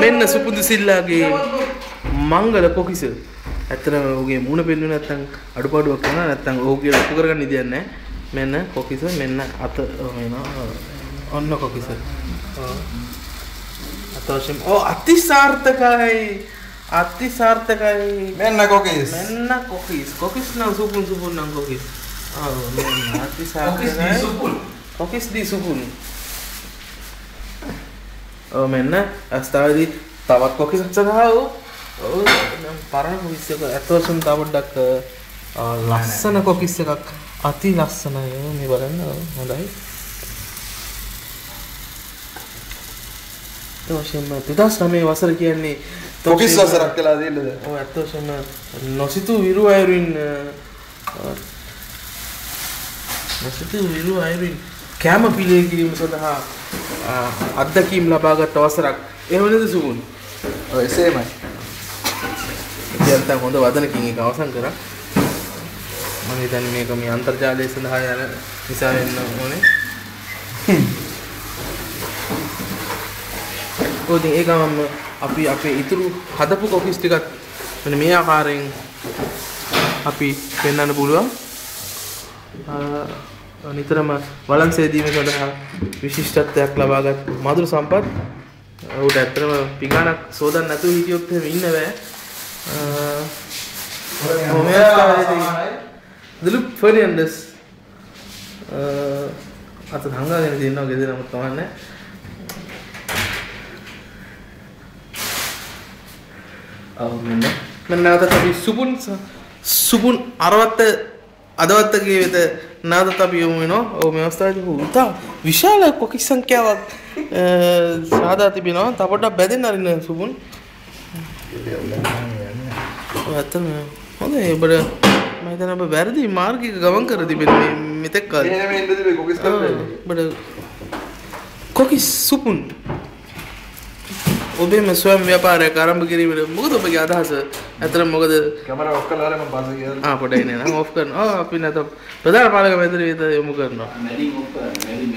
මෙන්න සුපුදු සිල්ලාගේ මංගල කොකිස. ඇත්තටම ඔහුගේ මූණ පෙන්වන්නේ නැත්නම් අඩුපාඩුවක් කරනවා නැත්නම් ඔහු කියලා ඔප්පු කරගන්න ඉඩයක් නැහැ. මෙන්න කොකිස මෙන්න අත වෙනවා. ඔන්න කොකිස. අතෝෂම් අතිසාර්ථකයි. අතිසාර්ථකයි. මෙන්න කොකිස්. මෙන්න කොකිස්. කොකිස් නම් සුපුන් නම් කොකිස්. මෙන්න අතිසාර්ථකයි. කොකිස් දී සුපුන්. මෙන්න අස්තාවේදී තවත් කොකිසක් සඳහා පරණ කොකිස් එක අතෝෂම් තව පොඩ්ඩක් ලස්සන කොකිස් එකක් අති ලස්සනයි මේ බලන්න හොඳයි. අතෝෂම් 2009 වසර කියන්නේ කොකිස් වසරක් කියලා දෙන්නද? ඔව් අතෝෂම් නොසිතු විරු අයුරින් කැම පිළියෙල කිරීම සඳහා අත්දැකීම් ලබාගත් අවසරක්. එහෙම නේද සුමුන්? ඔව් එසේමයි. ඉතින් හොඳ වදනකින් ඒක අවසන් කරා. මම හිතන්නේ මේක මේ අන්තර්ජාලය සඳහා යන නිසා වෙන්න ඕනේ. ඔතන ඒකම අපි අපේ ඉතුරු හදපු කොකිස් ටිකත් මෙන්න මේ ආකාරයෙන් අපි පෙන්වන්න පුළුවන්. නිතරම වළංසය දීම සඳහා විශිෂ්ටත්වයක් ලබාගත් මధుර සම්පත්. උඩ ඇත්තටම පිඟානක් සෝදන්න නැතුව හිටියොත් එහෙම ඉන්න බෑ. Dilip Fernandes අත හංගාගෙන තියෙනවා ගෙදර නමුත් කවන්නේ. මෙන්න නැවතත් අපි සුපුන් අරවත්ත අදවත්තගේ වෙත නැවතත් අපි යමු වෙනවා. ඔව් මේ අවස්ථාවේදී උතා විශාල කොකිස් සංඛ්‍යාවක් සාදා තිබෙනවා. තව පොඩ්ඩක් බැදෙන්න අරින්න සුපුන්. ඇත්තම හොඳයි. ඔබට මම හිතනවා ඔබ වැරදි මාර්ගයක ගමන් කර තිබෙන්නේ මෙතෙක් කාලේ. මේ ඉන්න තිබේ කොකිස් කරන්නේ. ඔබට කොකිස් සුපුන් ඔබේම ස්වයං ව්‍යාපාරයක් ආරම්භ කිරීමට මොකද ඔබගේ අදහස? ඇත්තටම මොකද කැමරා ඔෆ් කරලා මම පස්සේ ගියා. පොඩ්ඩක් ඉන්නේ නම් ඔෆ් කරනවා. අපි නැත්නම් ප්‍රධාන පාලක මැදිරියට යොමු කරනවා. මැඩින් ඔෆ් කරනවා. මැඩින්